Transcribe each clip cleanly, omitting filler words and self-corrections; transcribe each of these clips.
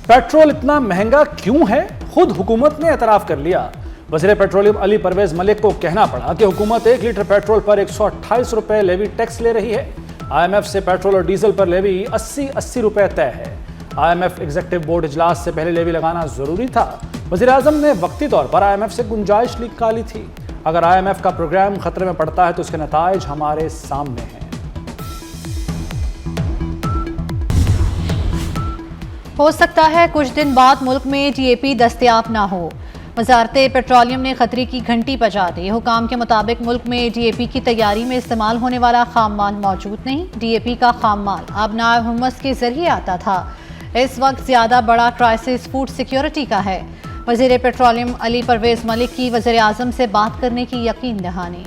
Petrol इतना महंगा क्यों है? खुद हुकूमत ने एतराफ कर लिया। वज़ीर पेट्रोलियम अली परवेज मलिक को कहना पड़ा कि हुकूमत 1 लीटर पेट्रोल पर 128 रुपए लेवी टैक्स ले रही है। IMF से पेट्रोल और डीजल पर लेवी 80 रुपए तय है। IMF एग्जीक्यूटिव बोर्ड इजलास से पहले लेवी लगाना जरूरी था। वज़ीर आज़म ने वक्ती तौर पर IMF से गुंजाइश निकाली थी। अगर IMF का प्रोग्राम खतरे में पड़ता है तो उसके नताइज हमारे सामने हैं। हो सकता है कुछ दिन बाद मुल्क में DAP दस्तयाब ना हो। वजारत पेट्रोलियम ने खतरे की घंटी बजा दी। हुकाम के मुताबिक मुल्क में DAP की तैयारी में इस्तेमाल होने वाला खाम माल मौजूद नहीं। DAP का खाम माल अबनाए हुम्मस के जरिए आता था। इस वक्त ज्यादा बड़ा क्राइसिस फूड सिक्योरिटी का है। वज़ीर पेट्रोलियम अली परवेज मलिक की वज़ीर आज़म से बात करने की यकीन दहानी।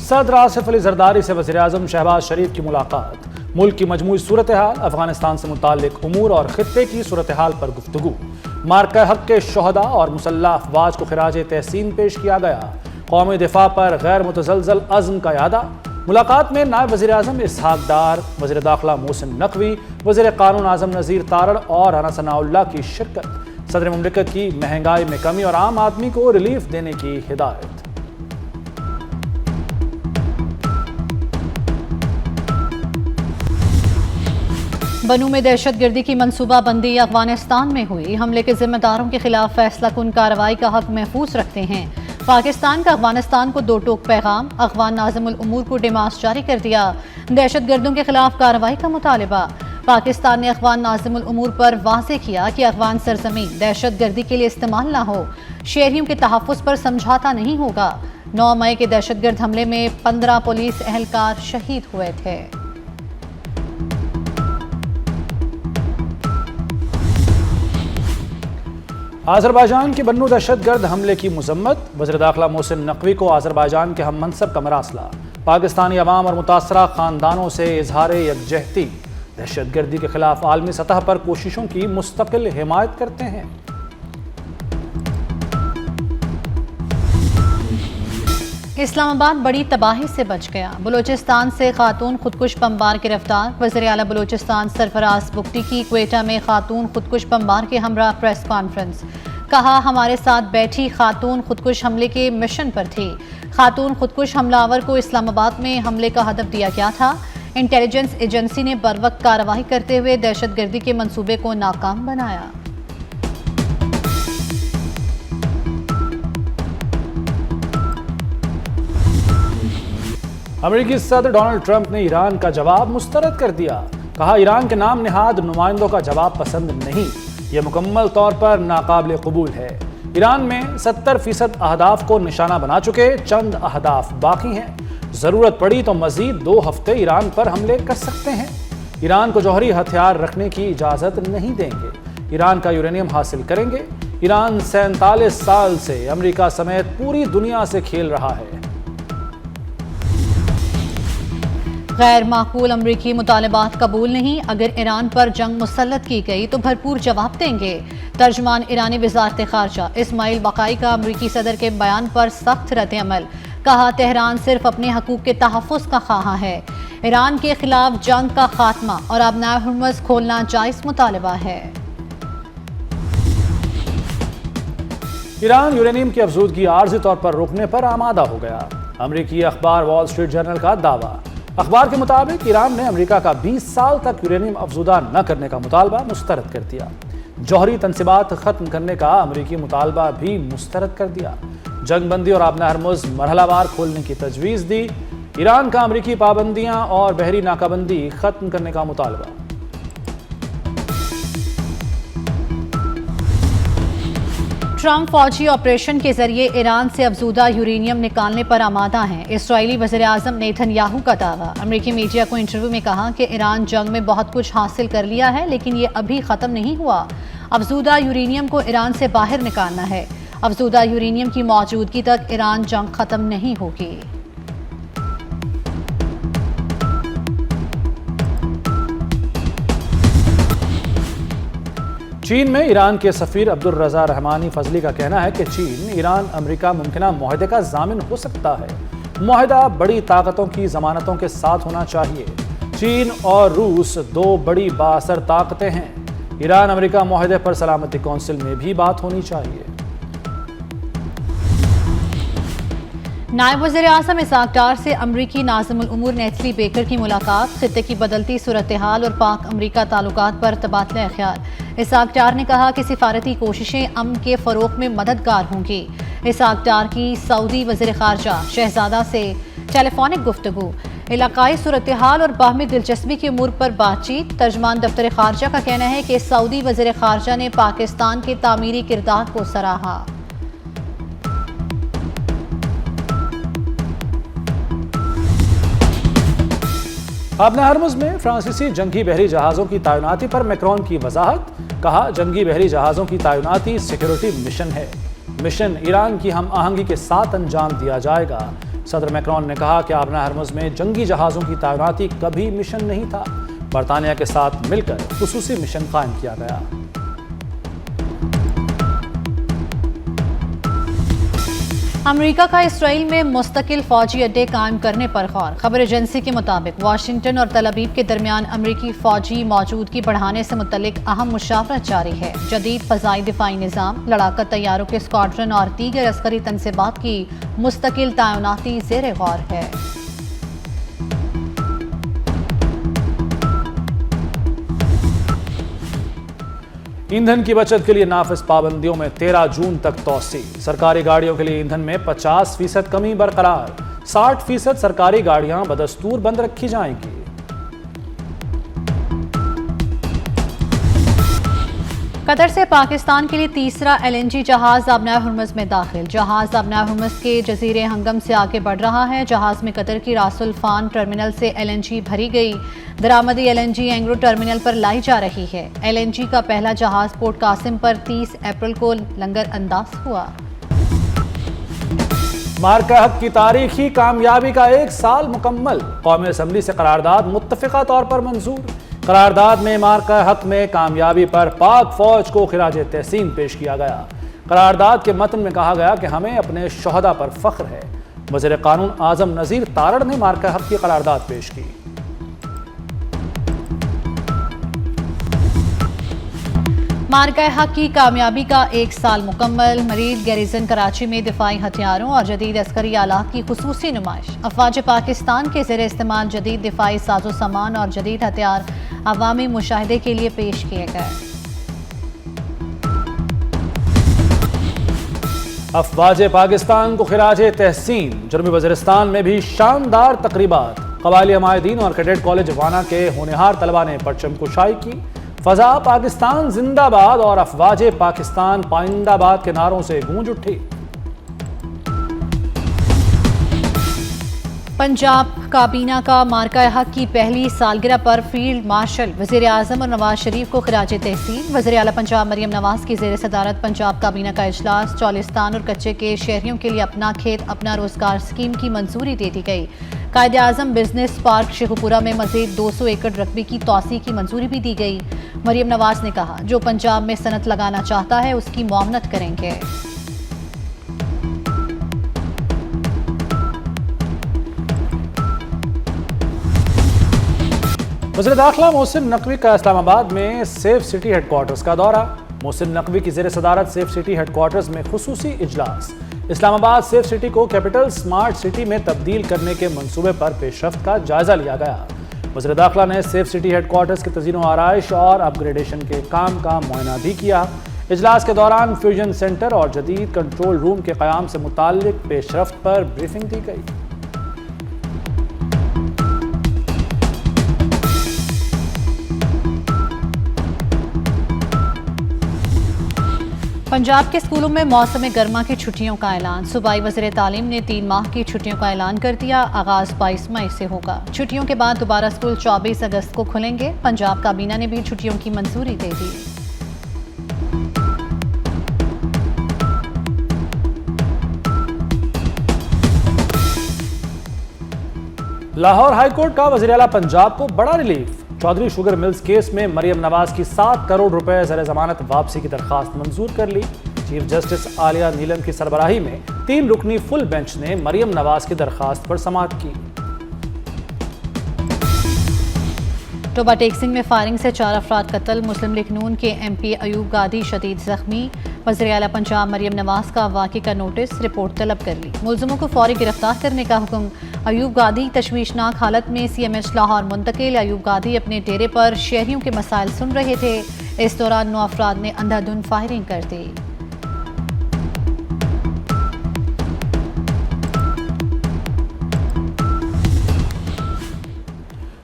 सदर आसिफ अली जरदारी से वज़ीर आज़म शहबाज शरीफ की मुलाकात। मुल्क की मजमूई सूरत हाल, अफगानिस्तान से मुताल्लिक उमूर और खित्ते की सूरत हाल पर गुफ्तगू। मार्का हक के शोहदा और मुसल्लह अफवाज को खिराज तहसीन पेश किया गया। कौमी दिफा पर गैर मुतज़लज़ल अज़्म का यादा। मुलाकात में नायब वज़ीर आज़म इसहाक डार, वज़ीर दाखिला मोहसिन नकवी, वज़ीर कानून आज़म नज़ीर तारड़ और राना सनाउल्लाह की शिरकत। सदर मुमलिकत की महंगाई में कमी और आम आदमी को रिलीफ देने की हिदायत। बनू में दहशतगर्दी की मनसूबाबंदी अफगानिस्तान में हुई। हमले के जिम्मेदारों के खिलाफ फैसला कुन कार्रवाई का हक महफूज रखते हैं। पाकिस्तान का अफगानिस्तान को 2 टोक पैगाम। अफगान नाज़िमुल उमूर को डिमांस जारी कर दिया। दहशतगर्दों के खिलाफ कार्रवाई का मुतालबा। पाकिस्तान ने अफगान नाज़िमुल उमूर पर वाज़ेह किया कि अफगान सरजमीन दहशतगर्दी के लिए इस्तेमाल ना हो। शहरियों के तहफ़्फ़ुज़ पर समझौता नहीं होगा। 9 मई के दहशतगर्द हमले में 15 पुलिस एहलकार शहीद हुए थे। आज़रबाईजान के बन्नू दहशतगर्द हमले की मज़म्मत। वज़ीर दाखिला मोहसिन नकवी को आज़रबाईजान के हम मनसब का मरासला। पाकिस्तानी अवाम और मुतासरा ख़ानदानों से इजहार यकजहती। दहशतगर्दी के खिलाफ आलमी सतह पर कोशिशों की मुस्तकिल हिमायत करते हैं। इस्लामाबाद बड़ी तबाही से बच गया। बलूचिस्तान से खातून खुदकुश बमबार गिरफ्तार। वज़ीर आला बलूचिस्तान सरफराज बुख्ती की क्वेटा में खातून खुदकुश बमबार के हमरा प्रेस कॉन्फ्रेंस। कहा, हमारे साथ बैठी खातून खुदकुश हमले के मिशन पर थी। खातून खुदकुश हमलावर को इस्लामाबाद में हमले का हदफ दिया गया था। इंटेलिजेंस एजेंसी ने बरवक्त कार्रवाई करते हुए दहशतगर्दी के मंसूबे को नाकाम बनाया। अमेरिकी सदर डोनाल्ड ट्रंप ने ईरान का जवाब मुस्तरद कर दिया। कहा, ईरान के नाम निहाद नुमाइंदों का जवाब पसंद नहीं। यह मुकम्मल तौर पर नाकाबिल कबूल है। ईरान में 70% अहदाफ को निशाना बना चुके, चंद अहदाफ बाकी हैं। ज़रूरत पड़ी तो मजीद 2 हफ्ते ईरान पर हमले कर सकते हैं। ईरान को जौहरी हथियार रखने की इजाज़त नहीं देंगे। ईरान का यूरेनियम हासिल करेंगे। ईरान 47 साल से अमेरिका समेत पूरी दुनिया से खेल रहा है। गैर माकूल अमरीकी मुतालबात कबूल नहीं। अगर ईरान पर जंग मुसल्लत की गई तो भरपूर जवाब देंगे। तर्जमान ईरानी वज़ारत ख़ारजा इस्माइल बकाई का अमरीकी सदर के बयान पर सख्त रद्द-ए-अमल। कहा, तेहरान सिर्फ अपने हकूक़ के तहफ़्फ़ुज़ का ख़्वाह है। ईरान के खिलाफ जंग का खात्मा और अबनाए हुर्मुज़ खोलना जायज़ मुतालबा है। ईरान यूरेनियम की अफजूदगी आर्जी तौर पर रोकने पर आमादा हो गया। अमरीकी अखबार वॉल स्ट्रीट जर्नल का दावा। अखबार के मुताबिक ईरान ने अमेरिका का 20 साल तक यूरेनियम अफजूदा न करने का मुतालबा मुस्तरद कर दिया। जौहरी तनसीबात खत्म करने का अमरीकी मुतालबा भी मुस्तरद कर दिया। जंगबंदी और अबनाए हुर्मुज़ मरहलावार खोलने की तजवीज़ दी। ईरान का अमरीकी पाबंदियां और बहरी नाकाबंदी खत्म करने का मुतालबा। ट्रंप फौजी ऑपरेशन के जरिए ईरान से अफजूदा यूरेनियम निकालने पर आमादा हैं। इस्राईली वज़ीर आज़म नेतन्याहू का दावा। अमरीकी मीडिया को इंटरव्यू में कहा कि ईरान जंग में बहुत कुछ हासिल कर लिया है, लेकिन ये अभी ख़त्म नहीं हुआ। अफजूदा यूरेनियम को ईरान से बाहर निकालना है। अफजूदा यूरेनियम की मौजूदगी तक ईरान जंग ख़त्म नहीं होगी। चीन में ईरान के सफ़ीर अब्दुल रज़ा रहमानी फजली का कहना है कि चीन, ईरान, अमेरिका मुमकिना मुआहदे का ज़ामिन हो सकता है। मुआहदा बड़ी ताकतों की जमानतों के साथ होना चाहिए। चीन और रूस दो बड़ी बाअसर ताकतें हैं। ईरान अमेरिका मुआहदे पर सलामती कौंसिल में भी बात होनी चाहिए। नायब वज़ीर आज़म इसाक डार से अमरीकी नाज़िमुल उमूर नेस्ली बेकर की मुलाकात, खित्ते की बदलती सूरत हाल और पाक अमरीका ताल्लुकात पर तबादला ख्याल। इसाक डार ने कहा कि सिफारती कोशिशें अमन के फ़रोग़ में मददगार होंगी। इसाक डार की सऊदी वज़ीर ख़ारजा शहज़ादा से टेलीफोनिक गुफ्तगू, इलाकाई सूरत हाल और बाहमी दिलचस्पी की उमूर पर बातचीत। तर्जमान दफ्तर ख़ारजा का कहना है कि सऊदी वज़ीर ख़ारजा ने पाकिस्तान के तामीरी किरदार को सराहा। अपने हरमुज़ में फ्रांसीसी जंगी बहरी जहाज़ों की तैनाती पर मैक्रोन की वजाहत। कहा, जंगी बहरी जहाज़ों की तैनाती सिक्योरिटी मिशन है। मिशन ईरान की हम आहंगी के साथ अंजाम दिया जाएगा। सदर मैक्रोन ने कहा कि अपने हरमुज़ में जंगी जहाज़ों की तैनाती कभी मिशन नहीं था। बरतानिया के साथ मिलकर खुसूसी मिशन कायम किया गया। अमेरिका का इसराइल में मुस्तकिल फौजी अड्डे कायम करने पर गौर। खबर एजेंसी के मुताबिक वाशिंगटन और तल अवीव के दरमियान अमरीकी फौजी मौजूदगी बढ़ाने से मुतल्लिक अहम मुशावरत जारी है। जदीद फ़ज़ाई दिफाई निज़ाम, लड़ाकर तैयारों के स्क्वाड्रन और दीगर अस्करी तनसीबात की मुस्तकिल तैनाती ज़ेर गौर है। ईंधन की बचत के लिए नाफिज पाबंदियों में 13 जून तक तोसी। सरकारी गाड़ियों के लिए ईंधन में 50% कमी बरकरार। 60% सरकारी गाड़ियां बदस्तूर बंद रखी जाएंगी। कतर से पाकिस्तान के लिए तीसरा LNG जहाज आबनार हुर्मुज़ में दाखिल। जहाज आबनार हुर्मुज़ के जजीरे हंगम से आगे बढ़ रहा है। जहाज में कतर की रासुल फान टर्मिनल से LNG भरी गई। दरामदी LNG एंग्रो टर्मिनल पर लाई जा रही है। LNG का पहला जहाज पोर्ट कासिम पर 30 अप्रैल को लंगर अंदाज हुआ। मार्का हक की तारीखी कामयाबी का 1 साल मुकम्मल। कौमी असम्बली से करारदाद मुत्तफ़िक़ा तौर पर मंजूर। करारदाद में मार्का हक में कामयाबी पर पाक फौज को खिराज तहसीन पेश किया गया। करारदाद के मतन में कहा गया कि हमें अपने शोहदा पर फख्र है। वज़ीर कानून आज़म नज़ीर तारड़ ने मार्का हक की करारदाद पेश की। मार्का हक की कामयाबी का 1 साल मुकम्मल। मरीज गैरिजन कराची में दिफाई हथियारों और जदीद अस्करी आलात की खुसूसी नुमाइश। अफवाज पाकिस्तान के ज़ेर इस्तेमाल जदीद दिफाई साजो सामान और जदीद हथियार अवामी मुशाहिदे के लिए पेश किए गए। अफवाज पाकिस्तान को खिराज तहसीन। जनूबी वज़ीरिस्तान में भी शानदार तकरीबात। क़बायली अमायदीन और कैडेट कॉलेज वाना के होनहार तलबा ने परचम कुशाई की। फ़ज़ा पाकिस्तान जिंदाबाद और अफवाज पाकिस्तान पाइंदाबाद के नारों से गूंज उठी। पंजाब काबीना का मार्का हक की पहली सालगिरह पर फील्ड मार्शल वज़ीर आज़म और नवाज शरीफ को खिराज तहसीन। वज़ीर आला पंजाब मरियम नवाज की ज़ेर सदारत पंजाब काबीना का इजलास। चौलिस्तान और कच्चे के शहरियों के लिए अपना खेत अपना रोजगार स्कीम की मंजूरी दे दी गई। कायद आज़म बिजनेस पार्क शेखुपुरा में मज़ीद 200 एकड़ रकबे की तोसी की मंजूरी भी दी गई। मरियम नवाज ने कहा, जो पंजाब में सनत लगाना चाहता है उसकी मुआवनत करेंगे। वज़ीर दाखिला मोहसिन नकवी का इस्लामाबाद में सेफ सिटी हेडक्वार्टर्स का दौरा। मोहसिन नकवी की ज़ेर सदारत सेफ सिटी हेडक्वार्टर्स में खुसूसी इजलास। इस्लामाबाद सेफ सिटी को कैपिटल स्मार्ट सिटी में तब्दील करने के मंसूबे पर पेशरफ्त का जायजा लिया गया। वज़ीर दाखिला ने सेफ सिटी हेडक्वार्टर्स के तज़ीन व आराइश और अपग्रेडेशन के काम का मुआयना भी किया। इजलास के दौरान फ्यूजन सेंटर और जदीद कंट्रोल रूम के क़याम से मुताल्लिक पेशरफ्त पर ब्रीफिंग दी गई। पंजाब के स्कूलों में मौसम गर्मा की छुट्टियों का ऐलान। सूबाई वज़ीर तालीम ने 3 माह की छुट्टियों का ऐलान कर दिया। आगाज 22 मई से होगा। छुट्टियों के बाद दोबारा स्कूल 24 अगस्त को खुलेंगे। पंजाब काबीना ने भी छुट्टियों की मंजूरी दे दी। लाहौर हाईकोर्ट का वज़ीर आला पंजाब को बड़ा relief. Chaudhry sugar mills case में मरियम नवाज की 7 करोड़ रुपए ज़र जमानत वापसी की दरखास्त मंजूर कर ली। चीफ जस्टिस आलिया नीलम की सरबराही में 3 रुकनी फुल बेंच ने मरियम नवाज की दरखास्त पर समाअत की। टोबा टेकसिंग में फायरिंग से 4 अफराद कत्ल। मुस्लिम लीग नून के MP अयूब गादी शदीद जख्मी। वज़ीर आला पंजाब मरियम नवाज का वाक़े का नोटिस, रिपोर्ट तलब कर ली। मुलज़िमों को फौरी गिरफ्तार करने का हुक्म। अयूब गादी तशवीशनाक हालत में CMH लाहौर मुंतकिल। अयूब गादी अपने डेरे पर शहरियों के मसाइल सुन रहे थे। इस दौरान 9 अफराद ने अंधाधुंध फायरिंग कर दी।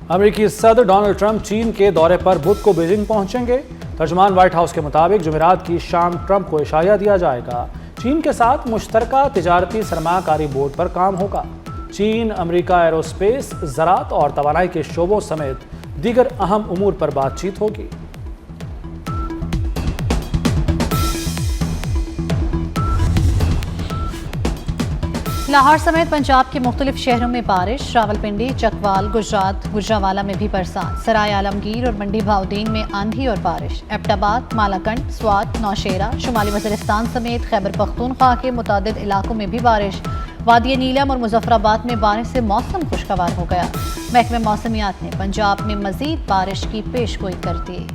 अमेरिकी सदर डोनाल्ड ट्रंप चीन के दौरे पर बुध को बीजिंग पहुंचेंगे। तर्जुमान व्हाइट हाउस के मुताबिक जुमेरात की शाम ट्रंप को इशारा दिया जाएगा। चीन के साथ मुश्तरका तिजारती सरमायाकारी बोर्ड पर काम होगा। चीन अमेरिका एरोस्पेस, ज़राअत और तवानाई के शोबों समेत दीगर अहम उमूर पर बातचीत होगी। लाहौर समेत पंजाब के मुख्तलिफ शहरों में बारिश। रावलपिंडी, चकवाल, गुजरात, गुजरावाला में भी बरसात। सराय आलमगीर और मंडी भाउदीन में आंधी और बारिश। एबटाबाद, मालाकंड, स्वात, नौशेरा, शुमाली वज़ीरिस्तान समेत खैबर पख्तूनख्वा के मुतादिद इलाकों में भी बारिश। वादी नीलम और मुजफ्फराबाद में बारिश से मौसम खुशगवार हो गया। महकमे मौसमियात ने पंजाब में मजीद बारिश की पेशगोई कर दी।